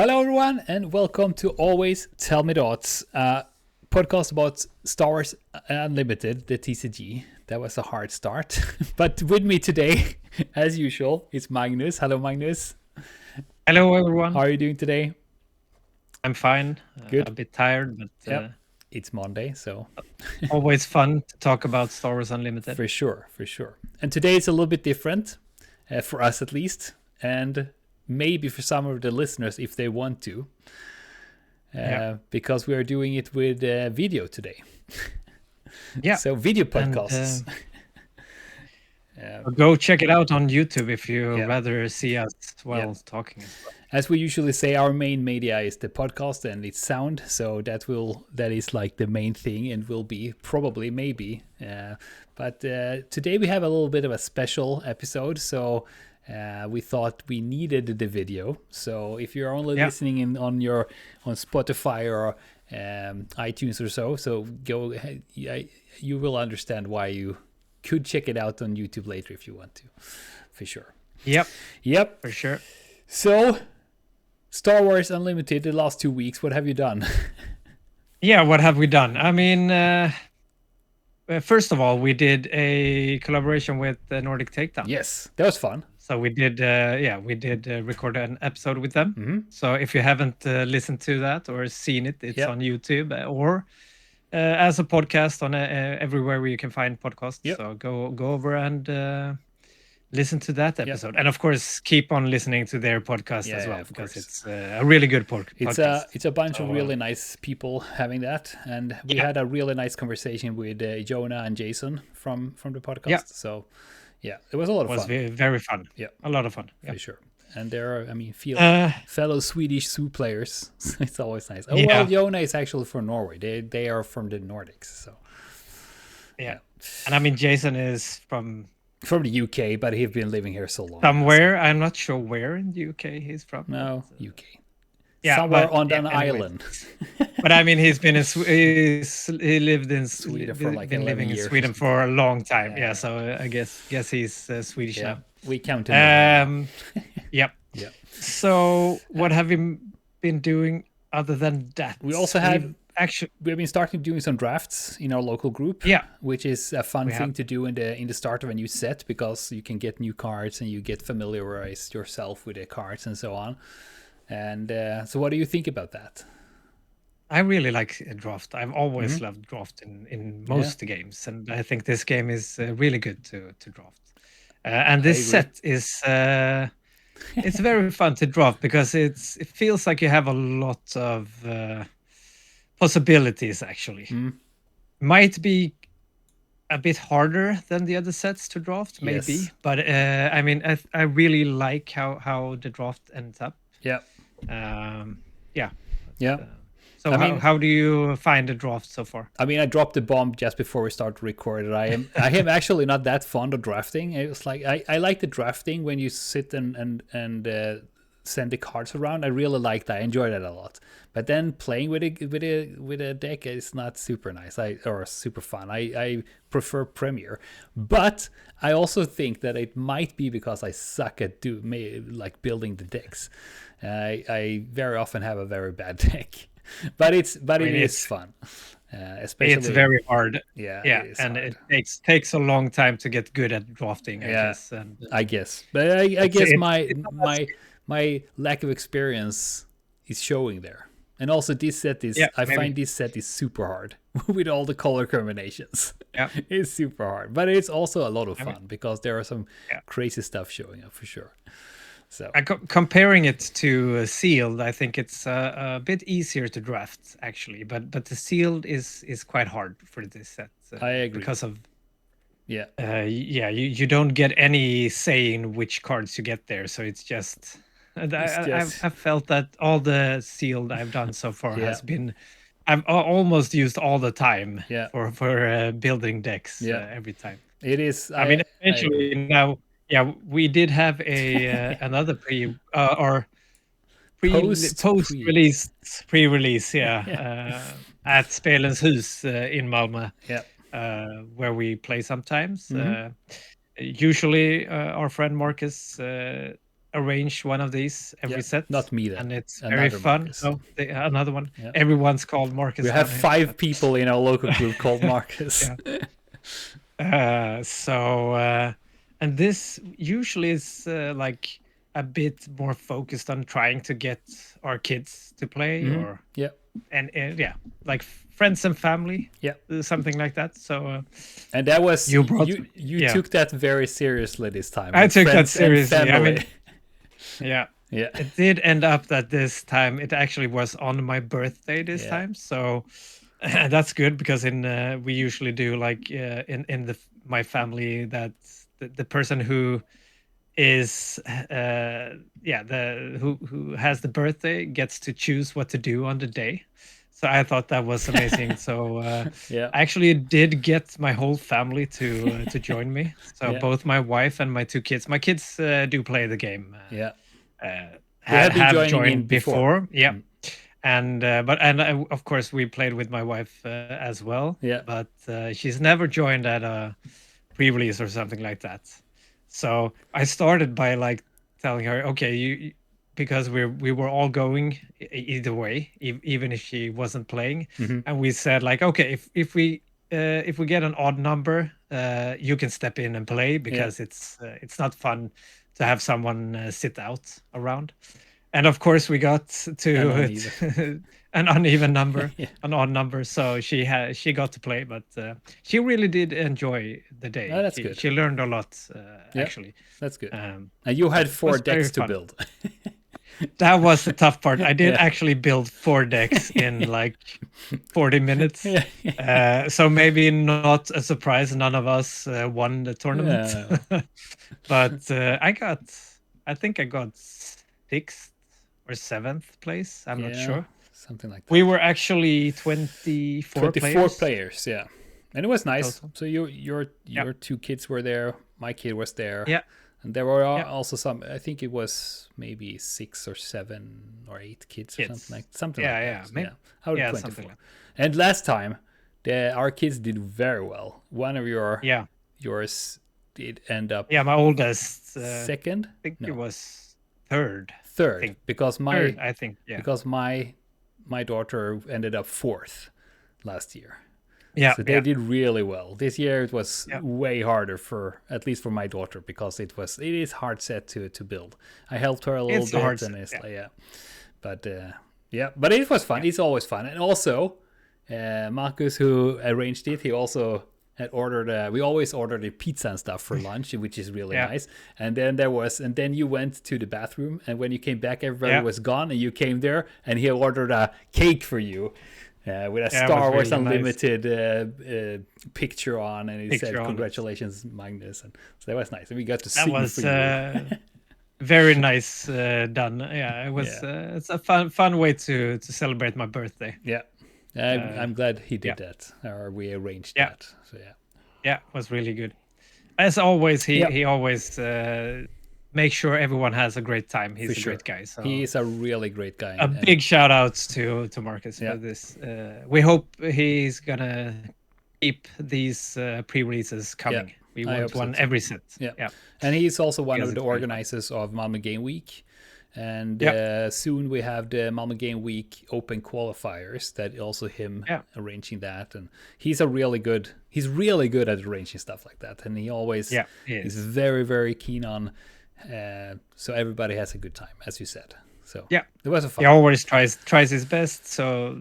Hello, everyone, and welcome to Always Tell Me Dots, podcast about Star Wars Unlimited, the TCG. That was a hard start. But with me today, as usual, is Magnus. Hello, Magnus. Hello, everyone. How are you doing today? I'm fine. Good. A bit tired, but Yep. It's Monday, so always fun to talk about Star Wars Unlimited. for sure. And today it's a little bit different, for us at least, and maybe for some of the listeners if they want to, because we are doing it with video today. Yeah. So video podcasts. Go check it out on YouTube if you Yeah. rather see us while Yeah. talking as well. As we usually say, our main media is the podcast and it's sound, so that is like the main thing and will be probably maybe. But today we have a little bit of a special episode, so we thought we needed the video. So if you're only listening on Spotify or iTunes or so go. You will understand why you could check it out on YouTube later if you want to, for sure. Yep, for sure. So, Star Wars Unlimited, the last 2 weeks, what have you done? Yeah, what have we done? I mean, first of all, we did a collaboration with Nordic Takedown. Yes, that was fun. So we did, record an episode with them. Mm-hmm. So if you haven't listened to that or seen it, it's on YouTube or as a podcast on everywhere where you can find podcasts. Yep. So go over and listen to that episode, and of course keep on listening to their podcast as well, because it's a really good podcast. It's a bunch of really nice people having that, and we had a really nice conversation with Jonah and Jason from the podcast. Yeah. So yeah, it was a lot of fun. It was very fun. Yeah, a lot of fun. For sure. And there are, fellow Swedish zoo players. It's always nice. Oh, well, Jonah is actually from Norway. They are from the Nordics. So yeah. And I mean, Jason is from the UK, but he's been living here so long. Somewhere, I'm not sure where in the UK he's from. No, UK. Yeah, somewhere on an island. But I mean, he's been he lived in Sweden for like been 11 living years. In Sweden for a long time. Yeah, so I guess he's Swedish now. We count him. Yep. Yeah. So what have you been doing other than that? We also have we've been starting doing some drafts in our local group. Yeah, which is a fun thing to do in the start of a new set, because you can get new cards and you get familiarized yourself with the cards and so on. And so what do you think about that? I really like draft. I've always loved draft in most games, and I think this game is really good to draft. And this set is it's very fun to draft, because it feels like you have a lot of possibilities. Actually, might be a bit harder than the other sets to draft, maybe. But I mean, I really like how the draft ends up. Yeah. So how do you find the draft so far? I mean, I dropped the bomb just before we started recording. I am actually not that fond of drafting. It was like I like the drafting when you sit and send the cards around. I really like that. I enjoy that a lot. But then playing with a deck is not super nice or super fun. I prefer Premier. But I also think that it might be because I suck at building the decks. I very often have a very bad deck. But it is fun. Especially, it's very hard. Yeah, and hard. It takes a long time to get good at drafting. I guess. But I guess my lack of experience is showing there. And also this set is find this set is super hard with all the color combinations. Yeah, it's super hard, but it's also a lot of fun because there are some crazy stuff showing up for sure. So comparing it to sealed, I think it's a bit easier to draft actually, but the sealed is quite hard for this set. I agree, because of you don't get any say in which cards you get there, so it's just. I've felt that all the sealed I've done so far has been. I've almost used all the time for building decks every time. It is. I mean, eventually now. Yeah, we did have another post-release at Spelens Hus in Malmö, where we play sometimes. Usually, our friend Marcus arrange one of these every set. Not me then. And it's very Another fun. Marcus. Oh, another one. Yeah. Everyone's called Marcus. We have down here, 5 but- people in our local group called Marcus. And this usually is like a bit more focused on trying to get our kids to play, or Yeah. and like friends and family, something like that. So and that was you took that very seriously this time. I took that seriously. I mean, yeah. It did end up that this time it actually was on my birthday this time, so that's good, because we usually do like in my family that the person who is who has the birthday gets to choose what to do on the day. So I thought that was amazing. So I actually did get my whole family to join me. So both my wife and my 2 kids. My kids do play the game. Have joined before. Yeah. And of course we played with my wife as well. Yeah. But she's never joined at a pre-release or something like that. So I started by like telling her, okay, because we were all going either way, even if she wasn't playing, and we said like, okay, if we get an odd number, you can step in and play, because it's not fun to have someone sit out around. And of course we got to an uneven number, an odd number. So she got to play, but she really did enjoy the day. Oh, that's good. She learned a lot, actually. That's good. And you had 4 decks to build. That was the tough part. I did actually build 4 decks in like 40 minutes. So maybe not a surprise. None of us won the tournament. But I think I got 6th or 7th place. I'm not sure. Something like that. We were actually 24 players. Yeah. And it was nice. So your 2 kids were there. My kid was there. Yeah. And there were also some, I think it was maybe 6 or 7 or 8 kids or something like that. Maybe. Out of 24. Something like that. And last time, our kids did very well. One of yours did end up... Yeah, my oldest... second? I think it was third. Because because my daughter ended up 4th last year. Yeah, so they did really well. This year it was way harder at least for my daughter, because it is hard set to build. I helped her a little bit, and it's but it was fun. It's always fun. And also Marcus, who arranged it, he also had ordered we always ordered a pizza and stuff for lunch, which is really nice. And then you went to the bathroom, and when you came back everybody was gone, and you came there and he ordered a cake for you. With a Star Wars really Unlimited picture on, and he said, "Congratulations, Magnus." And so that was nice, and we got to sing for you. Very nice done. Yeah, it was. It's a fun way to celebrate my birthday. Yeah, I'm glad he did that, or we arranged that. So it was really good. As always, he always make sure everyone has a great time. He's a great guy. So he's a really great guy. A big shout out to Marcus for this. We hope he's gonna keep these pre-releases coming. We want one every set. Yeah. And he's also one of the organizers of Malmö Game Week. And soon we have the Malmö Game Week Open qualifiers, that also him arranging that. And he's really good at arranging stuff like that. And he always is very, very keen on so everybody has a good time, as you said. So it was a fun. He always tries his best. So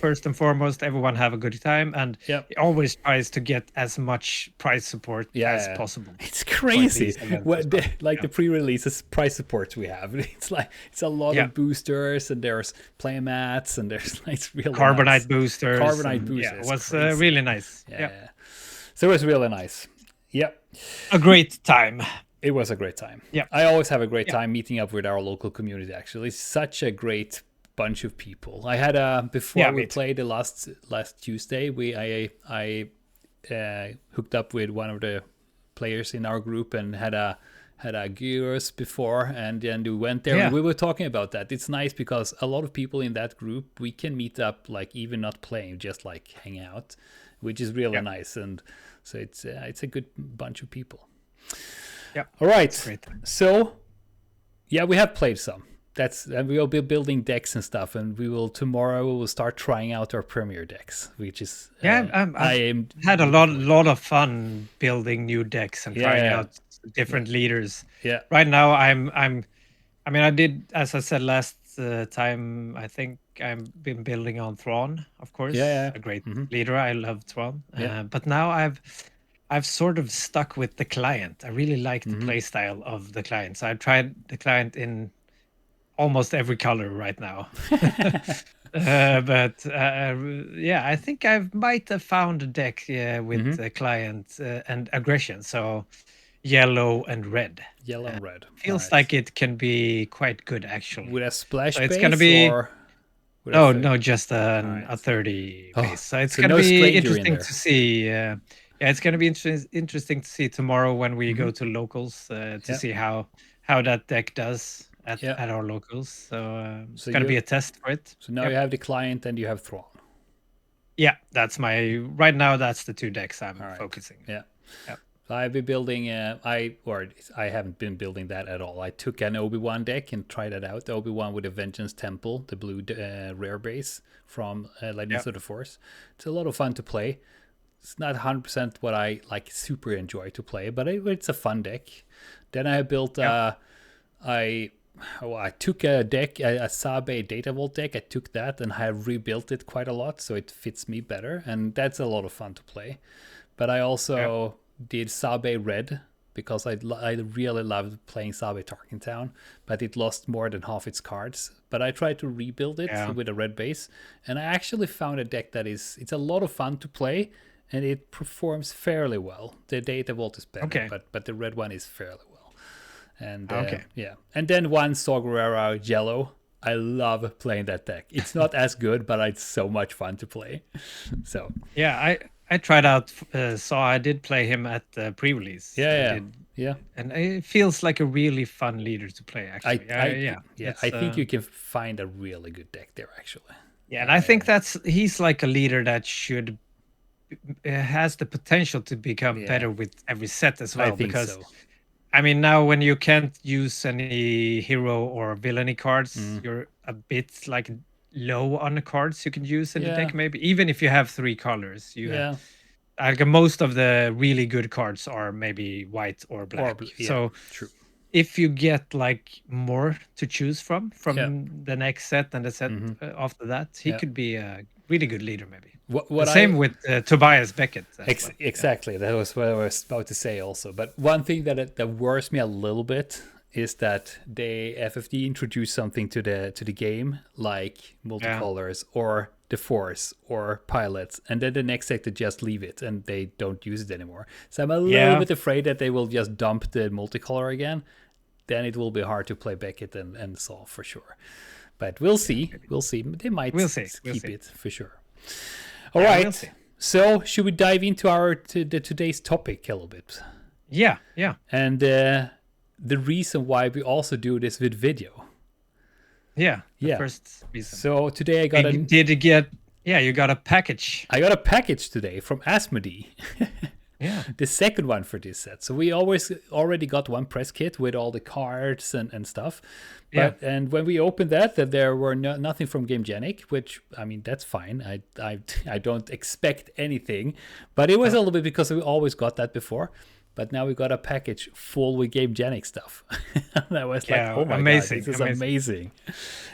first and foremost, everyone have a good time, and he always tries to get as much prize support as possible. It's crazy. The pre-releases prize supports we have. It's a lot of boosters, and there's play mats, and there's it's really Carbonite boosters. Yeah, it was really nice. So it was really nice. Yeah, a great time. It was a great time. Yeah, I always have a great time meeting up with our local community. Actually, it's such a great bunch of people. I had before we played the last Tuesday. I hooked up with one of the players in our group and had a gyros before, and then we went there and we were talking about that. It's nice because a lot of people in that group, we can meet up, like even not playing, just like hang out, which is really nice. And so it's a good bunch of people. Yeah. All right. So Yeah, we have played some. And we will be building decks and stuff, and tomorrow we will start trying out our premier decks, which is I've had a lot of fun building new decks and trying out different leaders. Yeah. Right now, I mean, I did, as I said last time. I think I've been building on Thrawn, of course. Yeah. A great leader. I love Thrawn. Yeah. But now I've sort of stuck with the client. I really like the play style of the client. So I've tried the client in almost every color right now. But I think I might have found a deck with the client and aggression. So yellow and red. Yellow and red. Feels like it can be quite good, actually. With a splash so it's base, gonna be or no, just a 30 base. So it's gonna no be interesting to see. It's gonna be interesting to see tomorrow when we go to locals to see how that deck does at our locals. So it's gonna be a test for it. So now you have the client and you have Thrawn. Yeah, that's right now. That's the two decks I'm focusing. Yeah. So I've been building. I haven't been building that at all. I took an Obi-Wan deck and tried it out. The Obi-Wan with a Vengeance Temple, the blue rare base from Legends of the Force. It's a lot of fun to play. It's not 100% what I super enjoy to play, but it's a fun deck. Then I built. I took a deck, a Sabe Data Vault deck. I took that and I have rebuilt it quite a lot, so it fits me better, and that's a lot of fun to play. But I also did Sabe Red because I really loved playing Sabe Tarkin Town, but it lost more than half its cards. But I tried to rebuild it with a red base, and I actually found a deck it's a lot of fun to play, and it performs fairly well. The Data Vault is better, but the red one is fairly well. And and then one Saw Gerrera Yellow. I love playing that deck. It's not as good, but it's so much fun to play. So I tried out Saw. I did play him at the pre-release. Yeah, and it feels like a really fun leader to play. Actually, I think you can find a really good deck there, actually. Yeah, and I think he's like a leader that has the potential to become better with every set as well. I think so. I mean, now when you can't use any hero or villainy cards, you're a bit low on the cards you can use in the deck. Maybe even if you have 3 colors, most of the really good cards are maybe white or black. So true. If you get more to choose from the next set and the set after that, he could be a really good leader, maybe. Same with Tobias Beckett. Exactly. That was what I was about to say also. But one thing that worries me a little bit is that the FFD introduced something to the game, like multicolors or the Force or pilots, and then the next set they just leave it and they don't use it anymore. So I'm a little bit afraid that they will just dump the multicolor again. Then it will be hard to play Beckett and Saw for sure. But we'll see. We'll see. They might keep it for sure. All right. We'll see. So should we dive into today's topic a little bit? Yeah. And the reason why we also do this with video. Yeah. First reason. So today I got you got a package. I got a package today from Asmodee. Yeah. The second one for this set. So we already got one press kit with all the cards and stuff. And when we opened that there were nothing from Gamegenic, which, I mean, that's fine. I don't expect anything. But it was a little bit because we always got that before. But now we got a package full with Gamegenic stuff. And I was oh my amazing, God, this is amazing.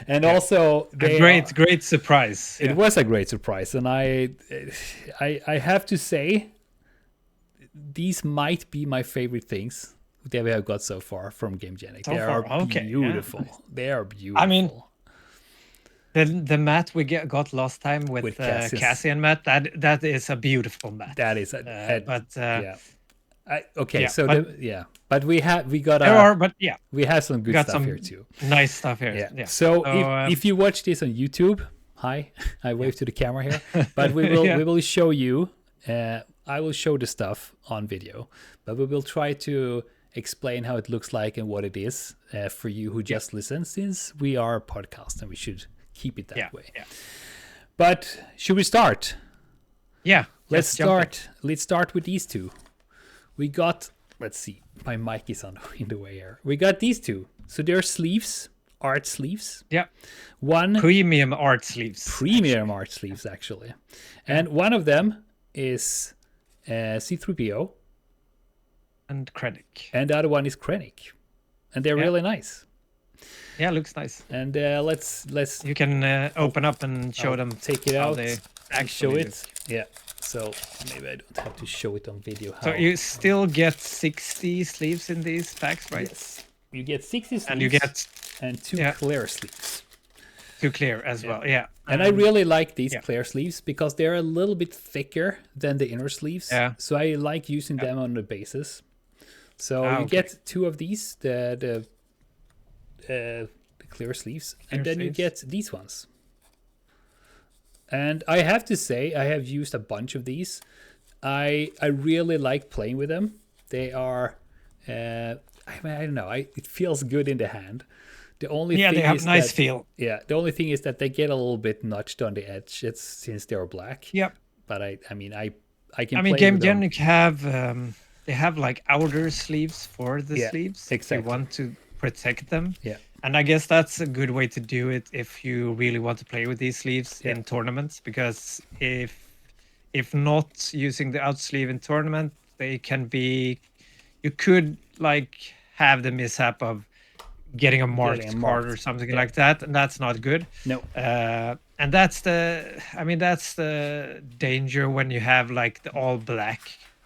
And also... great surprise. It was a great surprise. And I have to say... These might be my favorite things that we have got so far from Gamegenic. They are beautiful. Yeah. They are beautiful. I mean, the mat we got last time with Cassian mat, that is a beautiful mat. That is, but we have some good stuff here too. Nice stuff here. Yeah. So if you watch this on YouTube, hi, I wave to the camera here, but we will show you. I will show the stuff on video, but we will try to explain how it looks like and what it is for you who just listen, since we are a podcast and we should keep it that way. Yeah. But should we start? Yeah. Let's start. Let's start with these two. We got, let's see, my mic is in the way here. We got these two So there are sleeves, art sleeves. Yeah. One Premium art sleeves. premium art sleeves, actually. And one of them is C3PO. And Krennic. And the other one is Krennic. And they're really nice. Yeah, looks nice. And let's you can open up and show them. Take it how out they and show actually it. Yeah. So maybe I don't have to show it on video. So you still get 60 sleeves in these packs, right? Yes. You get 60 sleeves and you get and 2 clear sleeves. 2 clear as well, yeah. And I really like these clear sleeves because they're a little bit thicker than the inner sleeves. Yeah. So I like using them on the bases. So you get 2 of these, the clear sleeves, and then you get these ones. And I have to say, I have used a bunch of these. I really like playing with them. They are, I don't know, it feels good in the hand. The only thing they have is nice that, feel. Yeah, the only thing is that they get a little bit notched on the edge. It's since they're black. Yep. But I can. Gamegenic have they have like outer sleeves for the sleeves. Exactly. You want to protect them. Yeah. And I guess that's a good way to do it if you really want to play with these sleeves in tournaments, because if not using the out sleeve in tournament, they can be, you could like have the mishap of getting a marked card or something like that, and that's not good. No. And that's the danger when you have like the all black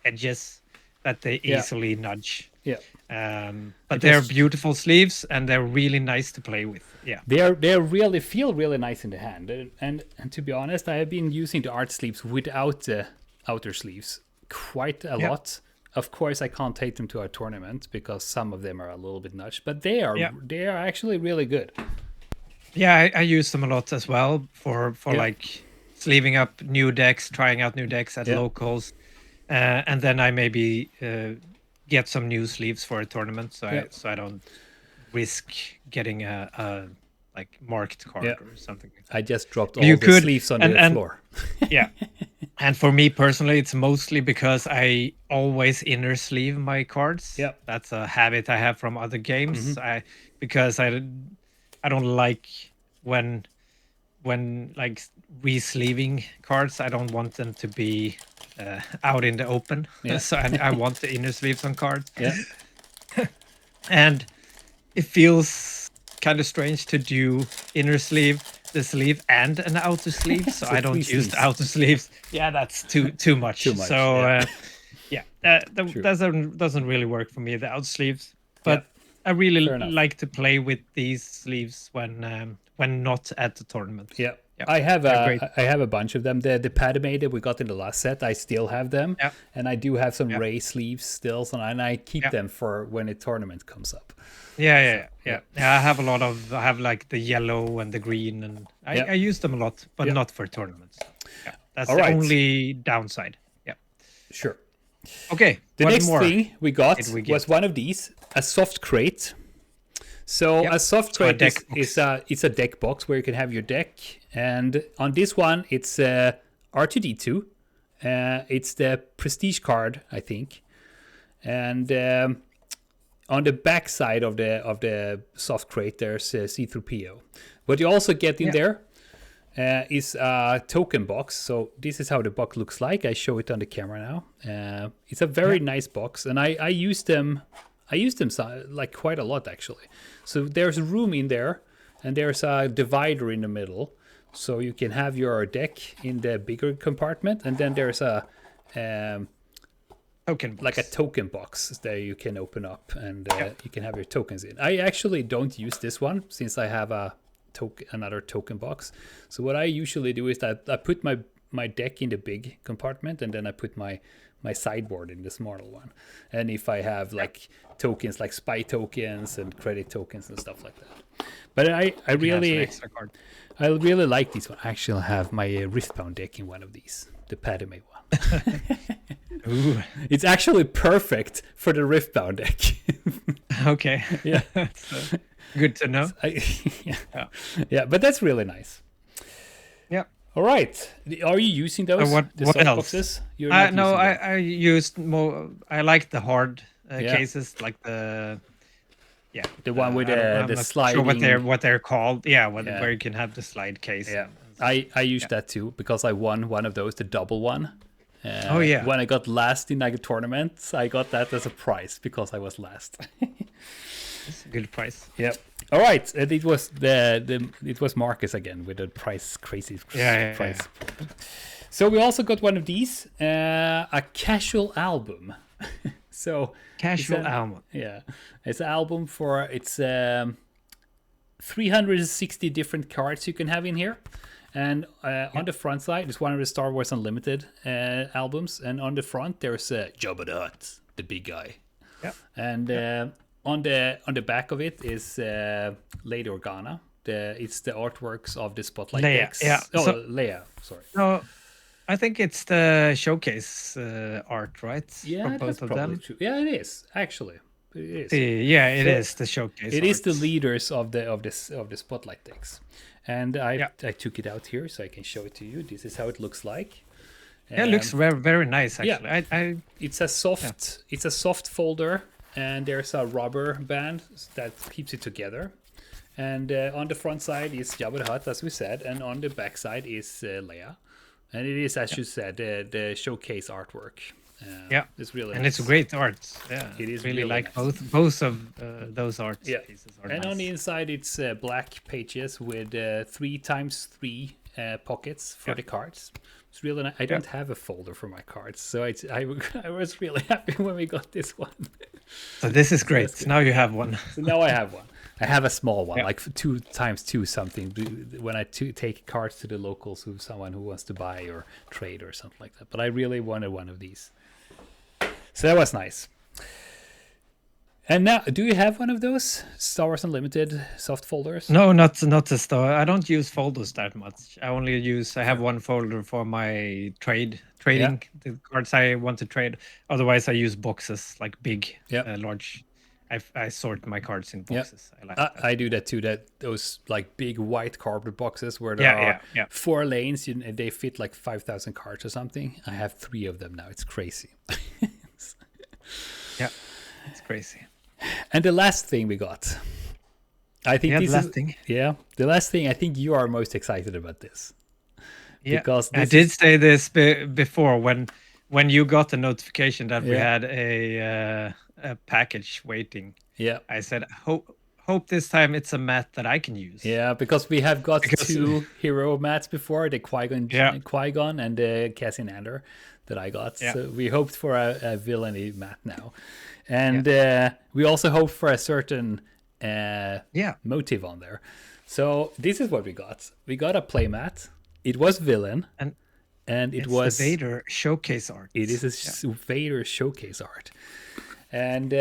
edges that they easily nudge. Yeah. But they're beautiful sleeves and they're really nice to play with. Yeah. They really feel really nice in the hand. And to be honest, I have been using the art sleeves without the outer sleeves quite a lot. Of course, I can't take them to a tournament because some of them are a little bit nudged, but they are actually really good. Yeah, I use them a lot as well for like sleeving up new decks, trying out new decks at locals, and then I maybe get some new sleeves for a tournament, so I don't risk getting a like marked card or something. I just dropped all the sleeves on the floor. Yeah. And for me personally, it's mostly because I always inner sleeve my cards. Yeah, that's a habit I have from other games. Because I don't like when like re-sleeving cards. I don't want them to be out in the open. So I want the inner sleeves on cards. Yeah, and it feels kind of strange to do the sleeve and an outer sleeve, so I don't use the outer sleeves. Yeah, that's too much. So that doesn't really work for me, the outer sleeves. But I really like to play with these sleeves when not at the tournament. Yeah. I have a bunch of them. The Padme that we got in the last set, I still have them, and I do have some Ray sleeves still, and I keep them for when a tournament comes up. Yeah. I have I have like the yellow and the green, and I use them a lot, but not for tournaments. Yeah, that's the only downside. Yeah. Sure. Okay. The next thing we got was one of these, a soft crate. So a soft crate is a deck box where you can have your deck, and on this one it's R2D2. It's the prestige card, I think, and on the back side of the soft crate there's C3PO. What you also get in there is a token box. So this is how the box looks like. I show it on the camera now. It's a very nice box, and I use them. I use them like quite a lot, actually. So there's room in there, and there's a divider in the middle. So you can have your deck in the bigger compartment, and then there's a token box. Like a token box that you can open up, and you can have your tokens in. I actually don't use this one since I have another token box. So what I usually do is that I put my deck in the big compartment, and then I put my sideboard in the smaller one. And if I have like tokens like spy tokens and credit tokens and stuff like that. But I really like this one. Actually, I'll have my Riftbound deck in one of these, the Padme one. Ooh. It's actually perfect for the Riftbound deck. Okay. Yeah. Good to know. Yeah, but that's really nice. Yeah. All right. Are you using those? What else? Boxes? No, I used more. I like the hard cases, like the Yeah, The one with I'm the not sure sliding. what they're called. Yeah, Yeah. where you can have the slide case. Yeah, And such. I used that too because I won one of those, the double one. Oh yeah, When I got last in like a tournament, I got that as a prize because I was last. that's a good price. Yep. All right, it was it was Marcus again with the price crazy price. Yeah. So we also got one of these, a casual album. So Casual album. Yeah, it's an album for it's 360 different cards you can have in here. And on the front side, it's one of the Star Wars Unlimited albums. And on the front, there's Jabba the Hutt, the big guy. Yeah. And on the back of it is Lady Organa. It's the artworks of the Spotlight Leia, decks. yeah. Oh, So- Leia, sorry. No, I think it's the showcase art, right? Yeah, For that's both of probably them. true. Yeah, it is actually. It is. Yeah, it So, is the showcase. It is the arts. leaders of the Spotlight decks, and Yeah. I took it out here so I can show it to you. This is how it looks like. Yeah, it looks very very nice yeah. actually. I It's a soft folder, and there's a rubber band that keeps it together. And on the front side is Jabba the Hutt, as we said, and on the back side is Leia. And it is, as you said, the showcase artwork. Yeah, it's really and nice. it's great art. Yeah, It is really really like nice. both of those art Yeah. pieces are And nice. on the inside, it's black pages with 3x3 pockets for the cards. It's really nice. I don't have a folder for my cards, so I was really happy when we got this one. So this is great. Now you have one. So now I have one. I have a small one, Yeah. like 2x2 something. When I take cards to the locals, someone who wants to buy or trade or something like that. But I really wanted one of these, so that was nice. And now, do you have one of those Star Wars Unlimited soft folders? No, not the store. I don't use folders that much. I have one folder for my trading the cards I want to trade. Otherwise, I use boxes like big, large. I sort my cards in boxes. I like that. I do that too. Those like big white cardboard boxes where there are 4 lanes. They fit like 5,000 cards or something. I have 3 of them now. It's crazy. Yeah, it's crazy. And the last thing we got, I think Yeah, this the last is thing. yeah the last thing. I think you are most excited about this. Yeah, Because I this did is- say this before when you got the notification that we Yeah. had a package waiting. Yeah, I said, hope this time it's a mat that I can use. yeah, because we have got Because- 2 hero mats before, the Yeah. Qui-Gon and the Cassian Andor that I got. Yeah. So we hoped for a villainy mat now, and we also hoped for a certain motive on there. So this is what we got. We got a playmat. It was villain, and it It's was the Vader showcase art. It is a Vader showcase art, and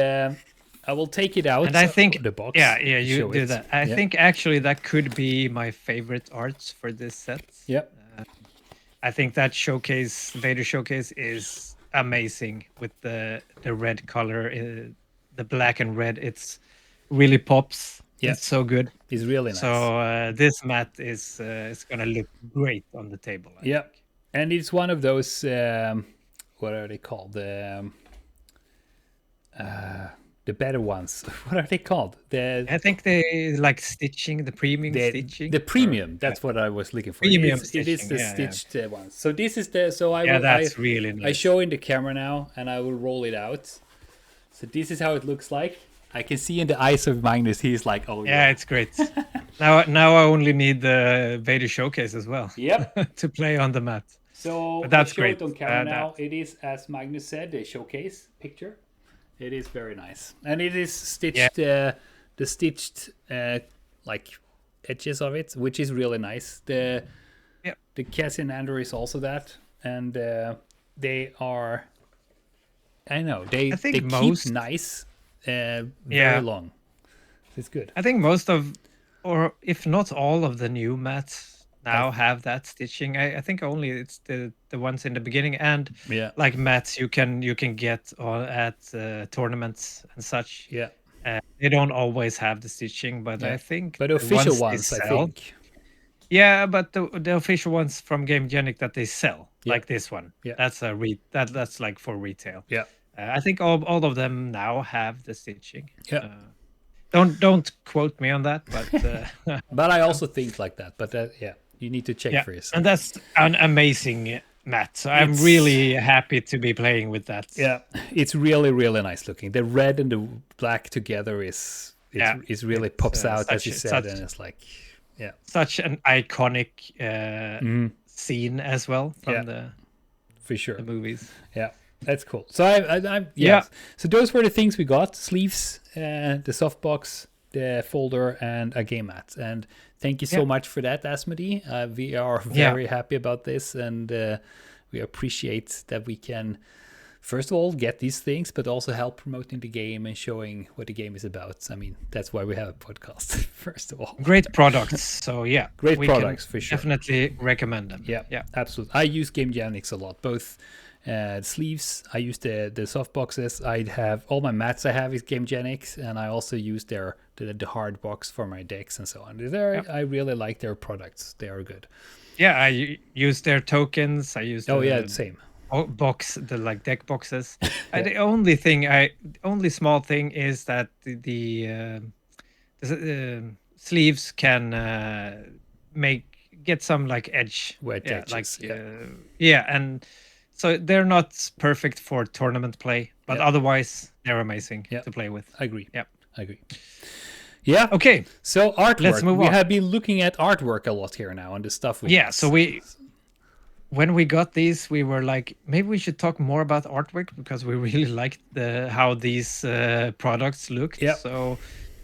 I will take it out. And I think, of the box. you show do it. that. I Yeah. think actually that could be my favorite arts for this set. Yep. I think that Vader showcase is amazing with the red color, the black and red. It's really pops. Yeah. It's so good. It's really nice. So this mat is gonna look great on the table. I Yeah, think. and it's one of those. What are they called? The better ones. What are they called? I think they like stitching, the premium stitching. The premium. That's what I was looking for. Premium It is stitching, the yeah, stitched ones. So this is the. So I Yeah, will. that's really nice. I show in the camera now, and I will roll it out. So this is how it looks like. I can see in the eyes of Magnus, he's like, "Oh Yeah, it's great. now I only need the Vader showcase as well. Yep. To play on the mat. So But that's I show great. it on camera now. That- It is, as Magnus said, the showcase picture. It is very nice, and it is stitched. The stitched like edges of it, which is really nice. The Cassian Andor is also that, and they are. I know they think keep most- nice, very long. It's good. I think most of, or if not all of the new mats now have that stitching. I think only it's the ones in the beginning and Yeah. like mats you can get at tournaments and such. Yeah, They don't always have the stitching, but Yeah. I think but the official they ones, I sell- think. Yeah, but the official ones from Gamegenic that they sell, Yeah. like this one, Yeah. that's that's like for retail. Yeah, I think all of them now have the stitching. Yeah. Don't quote me on that, but But I also think like that. But yeah, you need to check yeah, for yourself. and that's an amazing map. So I'm It's- really happy to be playing with that. Yeah, it's really really nice looking. The red and the black together is really pops out as you said, and it's like yeah, such an iconic scene as well from yeah, for sure. the movies. Yeah, that's cool. So I'm Yeah. So those were the things we got: sleeves, the softbox, the folder, and a game mat. And thank you so much for that, Asmodee. We are very happy about this, and we appreciate that we can, first of all, get these things, but also help promoting the game and showing what the game is about. I mean, that's why we have a podcast, first of all. Great products. So yeah, great products for sure. Definitely recommend them. Yeah, absolutely. I use Gamegenics a lot, both sleeves. I use the soft boxes. I have all my mats. I have is Gamegenics, and I also use the hard box for my decks and so on. I really like their products. They are good. Yeah, I use their tokens. I use same box, the like deck boxes. The only small thing is that the sleeves can get some like edge, edges, and so they're not perfect for tournament play, but otherwise they're amazing to play with. I agree. Yeah, I agree. Yeah. Okay. So artwork. Let's move on. We have been looking at artwork a lot here now and the stuff we got. So when we got these, we were like, maybe we should talk more about artwork because we really liked how these products looked. Yeah. So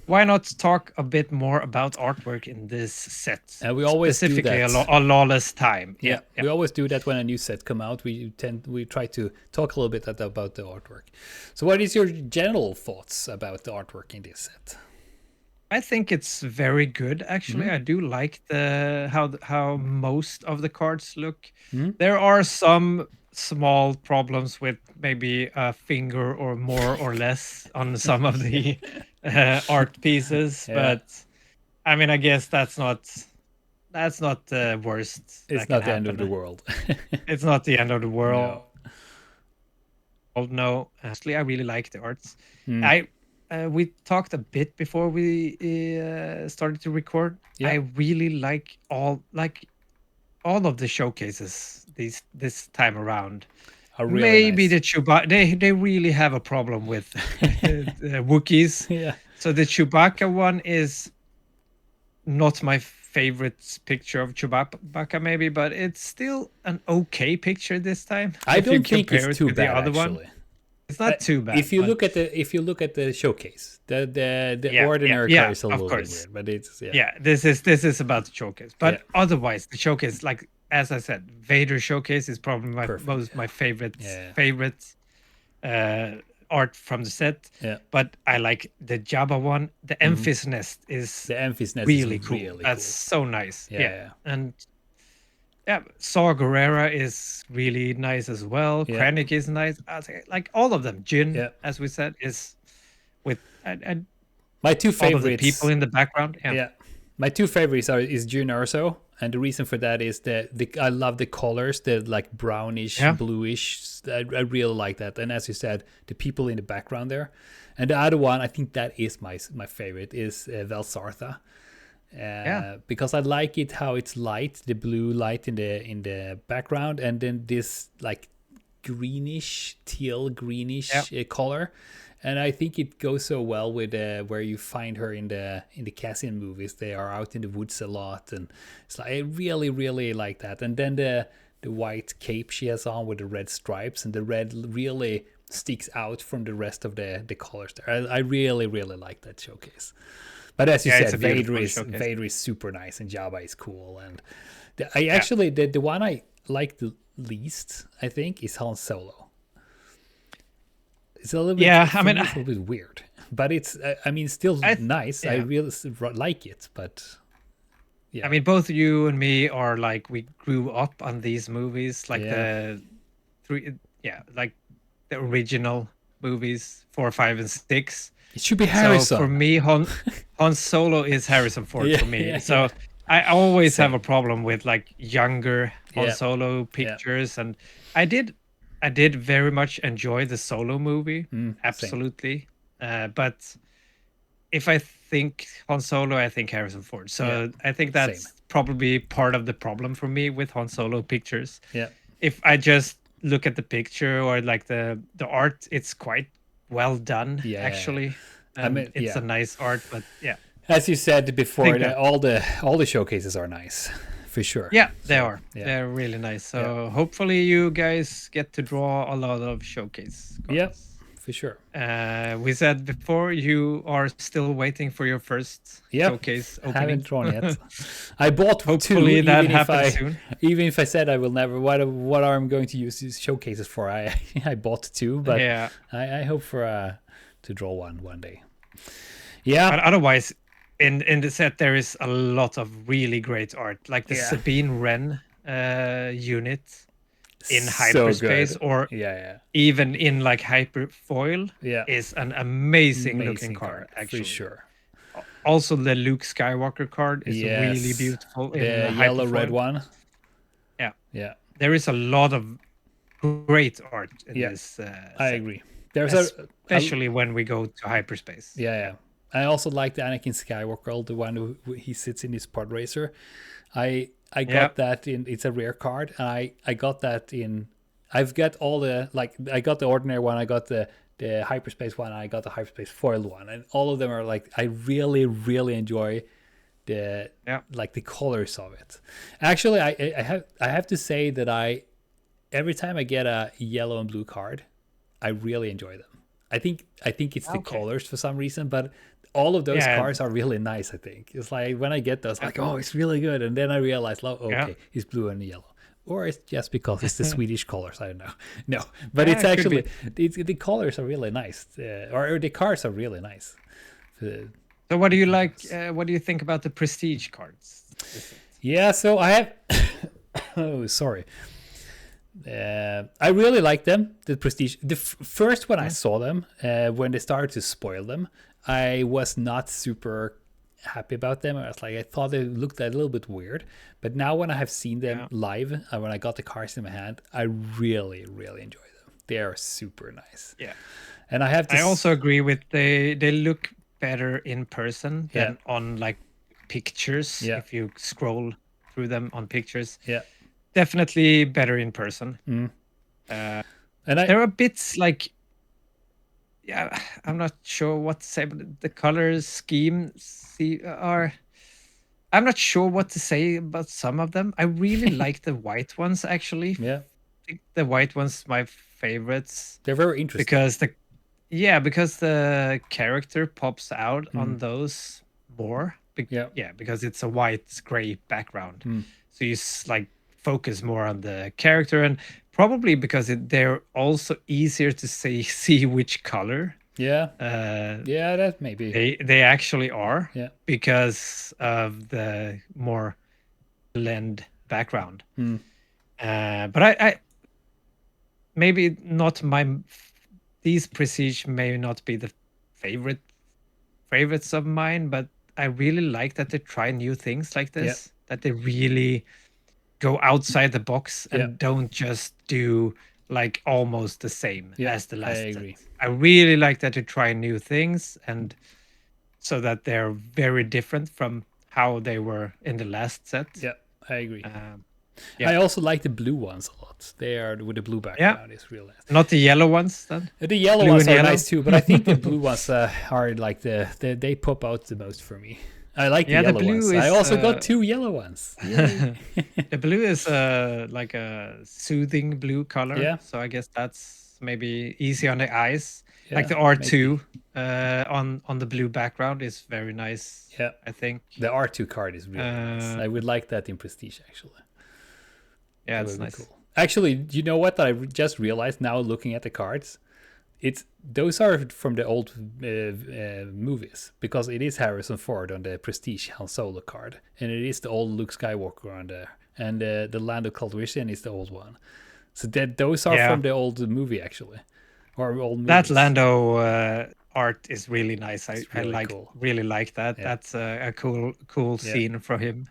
why not talk a bit more about artwork in this set? And we always specifically do that. a Lawless time. Yeah, we always do that when a new set come out. We try to talk a little bit about the artwork. So what is your general thoughts about the artwork in this set? I think it's very good, actually. I do like how most of the cards look. There are some small problems with maybe a finger or more or less on some of the art pieces, but I mean, I guess that's not the worst. It's not the end of the world. It's not the end of the world. No, actually, I really like the arts. We talked a bit before we started to record. I really like all of the showcases this time around. Really maybe nice. The Chewbacca, they really have a problem with Wookiees. Yeah. So the Chewbacca one is not my favorite picture of Chewbacca, maybe, but it's still an okay picture this time. I don't think it's too bad, other actually. One. It's not too bad. If you look at the showcase, the ordinary car is a little bit weird, but it's this is about the showcase. But otherwise, the showcase, like as I said, Vader showcase is probably my favorite art from the set. Yeah. But I like the Jabba one. The Emphys nest is really cool. That's so nice. Yeah. And Saw Gerrera is really nice as well. Krennic is nice. Like all of them. Jin, as we said, is with my two favorites. All of the people in the background. Yeah. My two favorites is Jyn Erso, and the reason for that is I love the colors, the like brownish, bluish. I really like that. And as you said, the people in the background there. And the other one, I think that is my favorite, is Velsartha. Because I like it how it's light, the blue light in the background, and then this like teal greenish color, and I think it goes so well with where you find her in the Cassian movies. They are out in the woods a lot, and it's like I really like that. And then the white cape she has on with the red stripes, and the red really sticks out from the rest of the colors there. I really like that showcase. But as you said, Vader is super nice, and Jabba is cool. And the one I like the least, I think, is Han Solo. It's a little bit, it's a little bit weird, but it's still nice. I really like it, but I mean, both you and me are like, we grew up on these movies, like the original movies 4, 5, and 6. It should be Harrison. So for me, Han Solo is Harrison Ford for me. So I always have a problem with like younger Han Solo pictures, and I did very much enjoy the Solo movie, absolutely. But if I think Han Solo, I think Harrison Ford. So Yeah, I think same. that's probably part of the problem for me with Han Solo pictures. Yeah. If I just look at the picture or like the art, it's quite well done Yeah. actually, I and mean, it's yeah. a nice art. But yeah, As you said I before, think that all the showcases are nice, for sure. yeah, they So, are. yeah. They're really nice. So Yeah. hopefully you guys get to draw a lot of showcase Yeah, cards. for sure. We said before you are still waiting for your first Yeah, showcase haven't opening. drawn yet. I bought two, Hopefully that happens soon. even if I said I will never. What I'm going to use these showcases for? I bought two, but Yeah, I hope for to draw one day. Yeah, but otherwise, in the set there is a lot of really great art, like the yeah, Sabine Wren unit in so hyperspace, good. or Yeah, even in like hyperfoil, yeah. is an amazing looking Amazing card for actually. sure. Also, the Luke Skywalker card is really Yes, beautiful in the yellow red hyperfoil. one. Yeah, Yeah, there is a lot of great art in yeah. this I set, agree. There's a especially when we go to hyperspace. yeah. I also like the Anakin Skywalker, the one who he sits in his pod racer. I got that in. It's a rare card, and I got that in. I've got all the like. I got the ordinary one. I got the hyperspace one. I got the hyperspace foiled one, and all of them are like. I really enjoy the like the colors of it. Actually, I have to say that every time I get a yellow and blue card, I really enjoy them. I think it's the colors for some reason, but all of those cards are really nice. I think it's like when I get those, like, oh, it's really good, and then I realize, oh, okay, it's blue and yellow, or it's just because it's the Swedish colors. I don't know. No, but it's actually the colors are really nice, or the cards are really nice. So, what do you like? What do you think about the prestige cards? Yeah, so I have. Oh, sorry. I really like them. The prestige. The first when I saw them, when they started to spoil them, I was not super happy about them. I was like, I thought they looked a little bit weird. But now when I have seen them live, and when I got the cards in my hand, I really enjoy them. They are super nice. Yeah, and I also agree with they look better in person than on like pictures. If you scroll through them on pictures, definitely better in person. And there are bits like, I'm not sure what to say, but the color scheme are. I'm not sure what to say about some of them. I really like the white ones actually. Yeah, I think the white ones my favorites. They're very interesting because the character pops out on those more. Because it's a white gray background, so you like focus more on the character, and probably because they're also easier to see which color. That maybe they actually are. Because of the more blend background. But I maybe not these prestige may not be the favorites of mine, but I really like that they try new things like this. That they really go outside the box and don't just do like almost the same as the last set. I really like that they try new things, and so that they're very different from how they were in the last set. I agree. I also like the blue ones a lot. They are with the blue background. It's real nice. Not the yellow ones then? The yellow ones are nice too, but I think the blue ones are like they pop out the most for me. I like the yellow ones. I also got two yellow ones. The blue is like a soothing blue color. So I guess that's maybe easy on the eyes. Like the R2 on the blue background is very nice. I think the R2 card is really nice. I would like that in Prestige actually. Yeah, it's nice. Cool. Actually, you know what? I just realized now looking at the cards, those are from the old movies, because it is Harrison Ford on the Prestige Han Solo card, and it is the old Luke Skywalker on there, and the Land of Calrissian is the old one. So those are from the old movie actually, or old movies. That Lando art is really nice. I really like that. Yeah. That's a cool scene for him.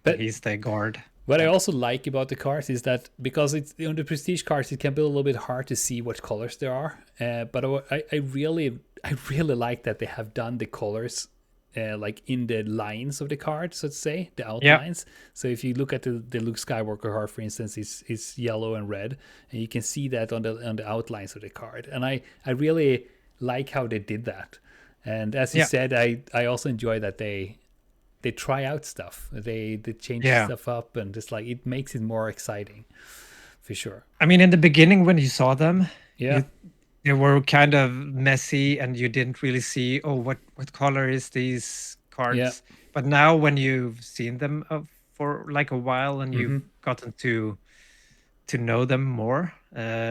But he's the guard. What I also like about the cards is that because it's on the prestige cards, it can be a little bit hard to see what colors there are. But I really like that they have done the colors like in the lines of the card, so to say, the Yeah. outlines. So if you look at the Luke Skywalker card, for instance, it's yellow and red, and you can see that on the outlines of the card. And I really like how they did that. And as you said, I also enjoy that they try out stuff. They change stuff up, and just like it makes it more exciting, for sure. I mean, in the beginning when you saw them, Yeah. they were kind of messy, and you didn't really see, oh, what color is these cards? Yeah. But now when you've seen them for like a while, and you've gotten to know them more,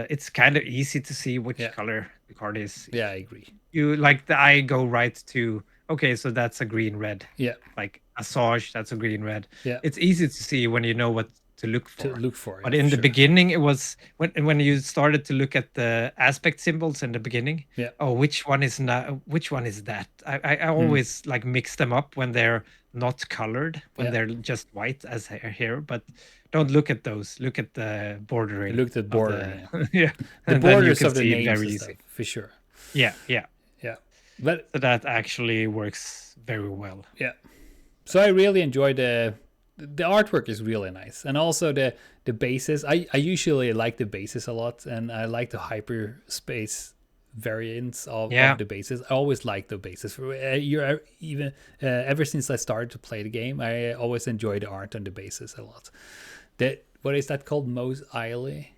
it's kind of easy to see which color the card is. Yeah, I agree. You like the eye go right to, okay, so that's a green red. Yeah. Like Asajj, that's a green red. Yeah. It's easy to see when you know what to look for. But yeah, in the sure. beginning, it was when you started to look at the aspect symbols in the beginning. Yeah. Oh, which one is that? I always like mix them up when they're not colored, when they're just white as here. But don't look at those. Look at the bordering. Look at the bordering. Yeah. The And then you borders can of the see it names very and easy. stuff, for sure. Yeah. But So that actually works very well. yeah. So I really enjoy the artwork is really nice, and also the bases. I usually like the bases a lot, and I like the hyperspace variants of the bases. I always like the bases. Ever since I started to play the game, I always enjoy the art on the bases a lot. What is that called? Mos Eisley?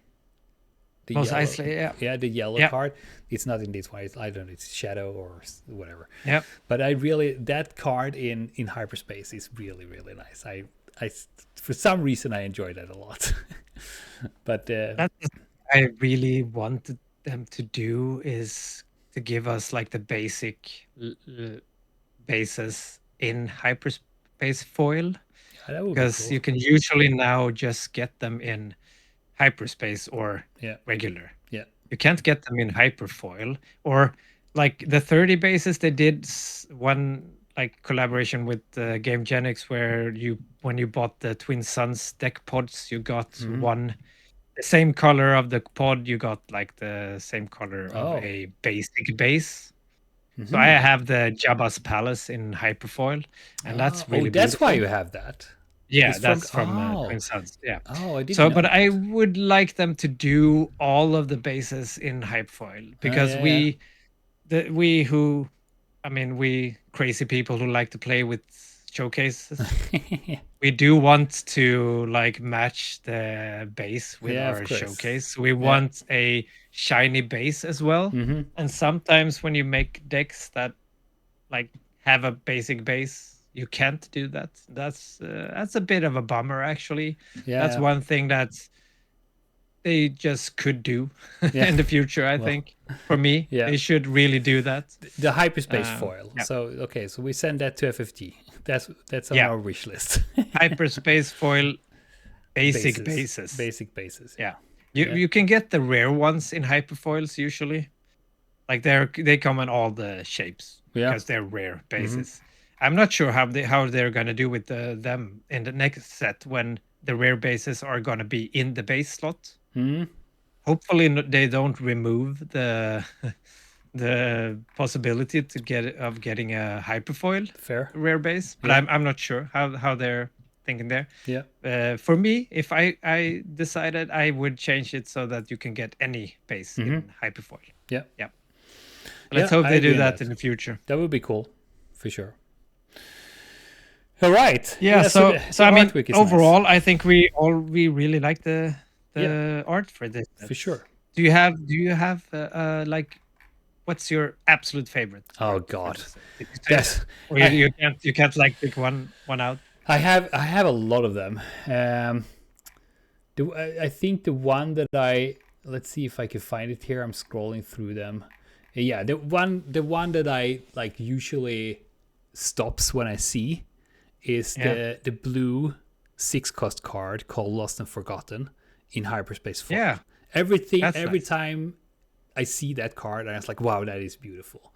Mos Eisley, yeah. Yeah, the yellow card. It's not in this one. I don't know. It's Shadow or whatever. Yeah. But that card in hyperspace is really, really nice. I for some reason I enjoy that a lot. But That's what I really wanted them to do, is to give us like the basic bases in hyperspace foil, that would because be cool. you can usually now just get them in hyperspace or regular. Yeah. You can't get them in hyperfoil, or like the 30 bases. They did one like collaboration with Gamegenic, where when you bought the Twin Suns deck pods, you got the same color of the pod. You got like the same color of a basic base. So I have the Jabba's Palace in hyperfoil, and that's really that's beautiful. why you have that. Yeah, It's that's from Twin Suns. Yeah. Oh, I didn't So, know but that. I would like them to do all of the bases in hyperfoil, because we crazy people who like to play with showcases, we do want to like match the base with our showcase. We want a shiny base as well. And sometimes when you make decks that like have a basic base, you can't do that. That's a bit of a bummer, actually. That's one thing that they just could do in the future. I think for me, they should really do that. The hyperspace foil. So so we send that to FFG. That's on our wish list. Hyperspace foil, basic bases. Basic bases. Yeah. You can get the rare ones in hyperfoils usually. Like they come in all the shapes because they're rare bases. I'm not sure how they're gonna do with them in the next set, when the rare bases are gonna be in the base slot. Hopefully they don't remove the possibility of getting a hyperfoil rare base, but I'm not sure how they're thinking there. For me, if I decided, I would change it so that you can get any base in hyperfoil. Let's hope they do that in the future. That would be cool, for sure. All right. So I mean, overall, nice. I think we really like the art for this. For sure. Do you have like, what's your absolute favorite? Oh God. Yes. Or you can't like pick one out. I have a lot of them. I think the one that let's see if I can find it here. I'm scrolling through them. Yeah, the one that I like usually stops when I see is the blue 6-cost card called Lost and Forgotten in hyperspace foil. Yeah. Every time I see that card, I was like, wow, that is beautiful.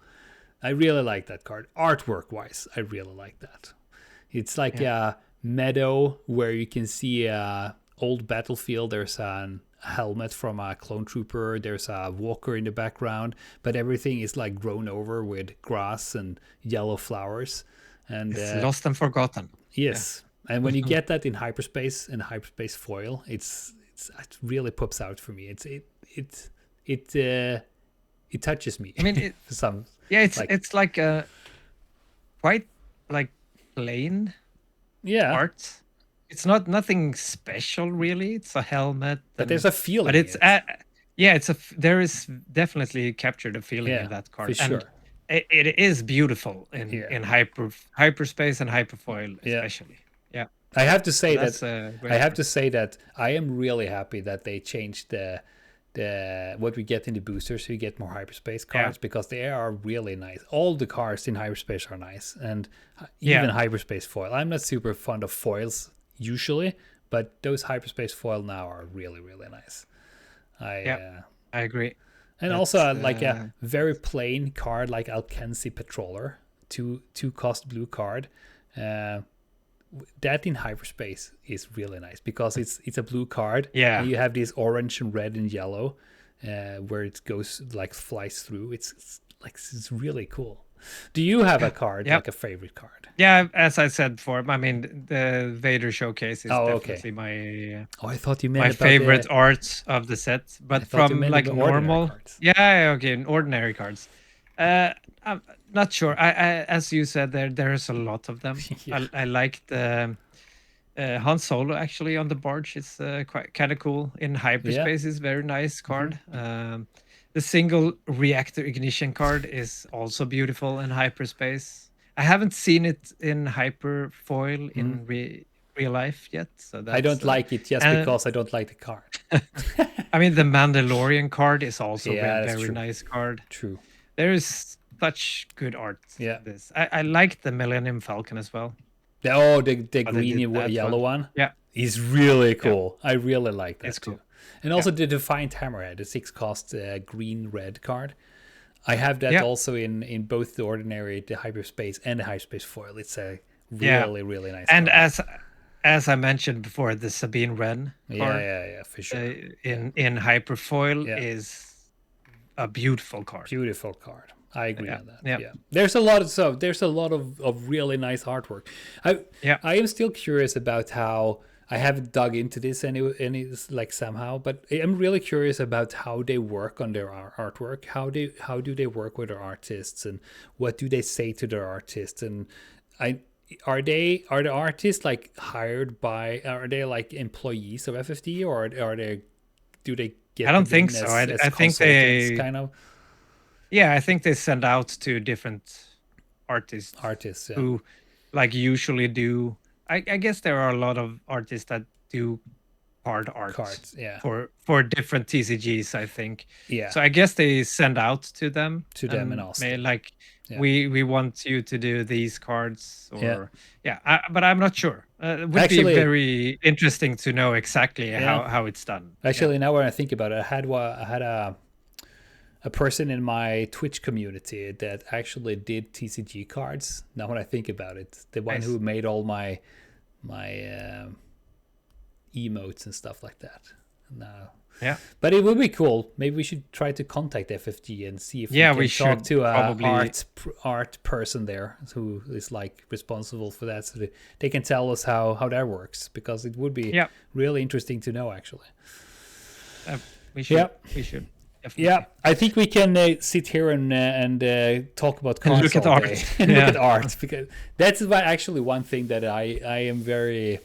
I really like that card. Artwork wise, I really like that. It's like a meadow where you can see a old battlefield. There's a helmet from a clone trooper. There's a walker in the background, but everything is like grown over with grass and yellow flowers. And It's lost and forgotten. yes, and when you get that in hyperspace and hyperspace foil, it really pops out for me. It touches me. I mean, for some. Yeah, it's like a quite like plain art. It's nothing special really. It's a helmet, but there's a feeling. But it's there is definitely captured a feeling in that card, for sure. And it is beautiful in hyperspace and hyperfoil especially. Yeah, I have to say that I am really happy that they changed the what we get in the boosters. So you get more hyperspace cards because they are really nice. All the cards in hyperspace are nice, and even hyperspace foil. I'm not super fond of foils usually, but those hyperspace foil now are really, really nice. I agree. And also like a very plain card like Alkensi Patroller, 2-cost blue card. That in hyperspace is really nice because it's a blue card. Yeah. And you have this orange and red and yellow where it goes like flies through. It's really cool. Do you have a card like a favorite card? Yeah, as I said before, I mean the Vader showcase is definitely my I thought you meant my favorite art of the set. But from like normal ordinary cards. I'm not sure. I as you said, there's a lot of them. I like the Han Solo actually on the barge. It's quite kind of cool. In hyperspace is very nice card. The single reactor ignition card is also beautiful in hyperspace. I haven't seen it in hyperfoil in real life yet. So that's, I don't like it just because I don't like the card. I mean, the Mandalorian card is also a very nice card. True. There is such good art. Yeah. This I like the Millennium Falcon as well. The green and yellow one. Yeah. He's really cool. Yeah. I really like that too. Cool. And also the Defiant Hammerhead, the 6-cost green-red card. I have that also in both the ordinary, the hyperspace, and the hyperspace foil. It's a really, really nice and card. As I mentioned before, the Sabine Wren card, for sure. In hyperfoil is a beautiful card. Beautiful card. I agree on that. Yeah. There's a lot of really nice artwork. I am still curious about how I haven't dug into this any like somehow, but I'm really curious about how they work on their artwork. How do they work with their artists, and what do they say to their artists? And are the artists like hired by? Are they like employees of FFD, or do they get? I don't think so. I think they kind of. Yeah, I think they send out to different artists who like usually do. I guess there are a lot of artists that do card art for different TCGs, I think. Yeah. So I guess they send out to them and also like we want you to do these cards or but I'm not sure. It would be very interesting to know exactly how it's done. Actually, now when I think about it, I had a person in my Twitch community that actually did TCG cards. Now when I think about it, the one who made all my emotes and stuff like that. But it would be cool. Maybe we should try to contact FFG and see if we can talk to a art person there who is like responsible for that, so they can tell us how that works, because it would be really interesting to know actually. We should. Definitely. Yeah, I think we can sit here and talk about cards look at all art. day. And look at art, because that's actually one thing that I am very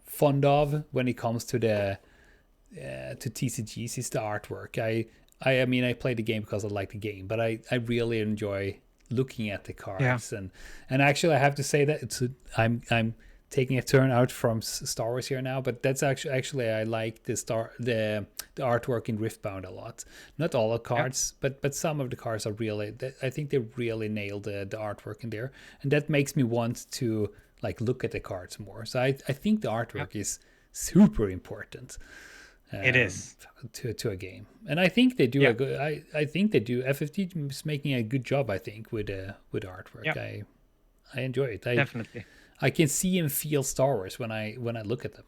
fond of when it comes to the to TCGs is the artwork. I mean I play the game because I like the game, but I really enjoy looking at the cards and actually I have to say that I'm taking a turn out from Star Wars here now, but that's actually I like the artwork in Riftbound a lot. Not all the cards, but some of the cards are really. I think they really nailed the artwork in there, and that makes me want to like look at the cards more. So I think the artwork is super important. It is to a game, and I think they do a good. I think they do. FFT is making a good job. I think with artwork. I enjoy it. Definitely. I can see and feel Star Wars when I look at them,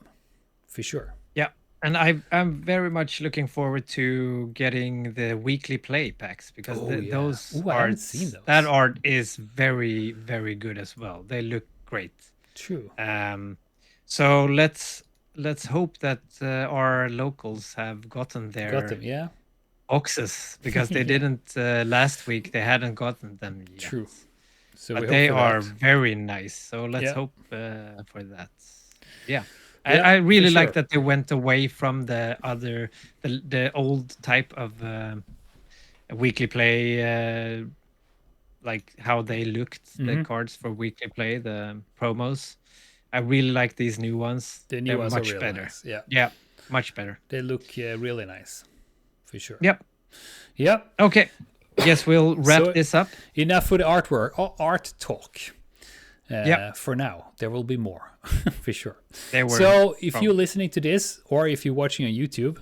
for sure. Yeah, and I'm very much looking forward to getting the weekly play packs because Oh yeah. those Oh, I haven't seen that those. art is very very good as well. They look great. True. So let's hope that our locals have gotten Got their them. Yeah. boxes because they Yeah. didn't last week. They hadn't gotten them yet, True. So we but hope they for are that. very nice. So let's Yeah. hope for that. Yeah. Yeah, I for really like sure. that they went away from the old type of weekly play, like how they looked, the Hmm. cards for weekly play, the promos. I really like these new ones. The new They're ones are much really better. nice. Yeah. Yeah, much better. They look really nice, for sure. Yep. Yeah. Okay. Guess we'll wrap So this up. enough for the artwork, art talk. Yep. For now, there will be more, for sure. They were. So if Oh, you're listening to this, or if you're watching on YouTube,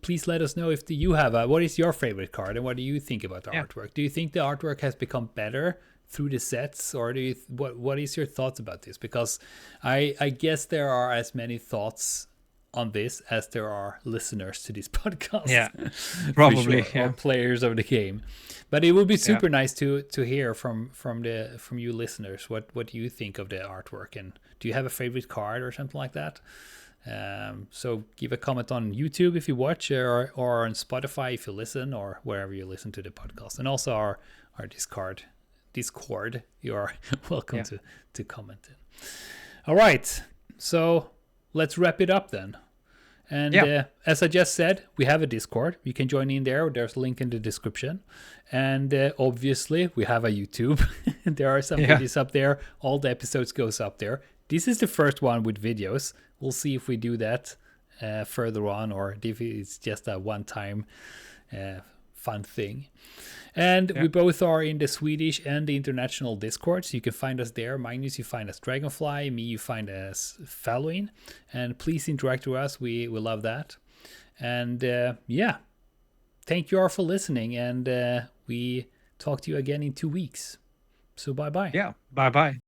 please let us know if you have what is your favorite card and what do you think about the yeah. artwork? Do you think the artwork has become better through the sets, or do you what is your thoughts about this? Because I guess there are as many thoughts on this as there are listeners to this podcast. Yeah. For Probably. sure, or Yeah. players of the game. But it would be Yeah. super nice to hear from you listeners what you think of the artwork, and do you have a favorite card or something like that? So give a comment on YouTube if you watch, or on Spotify if you listen, or wherever you listen to the podcast, and also our Discord. You are welcome Yeah. to comment in. All right, so let's wrap it up then. And Yeah. as I just said, we have a Discord. You can join in there. There's a link in the description. And obviously, we have a YouTube. There are some Yeah. videos up there. All the episodes goes up there. This is the first one with videos. We'll see if we do that further on, or if it's just a one-time fun thing. And Yeah. we both are in the Swedish and the international Discord, so you can find us there. Magnus, you find us Dragonfly. Me, you find us Falloween. And please interact with us. We love that. And yeah, thank you all for listening. And we talk to you again in 2 weeks. So bye-bye. Yeah. Bye bye.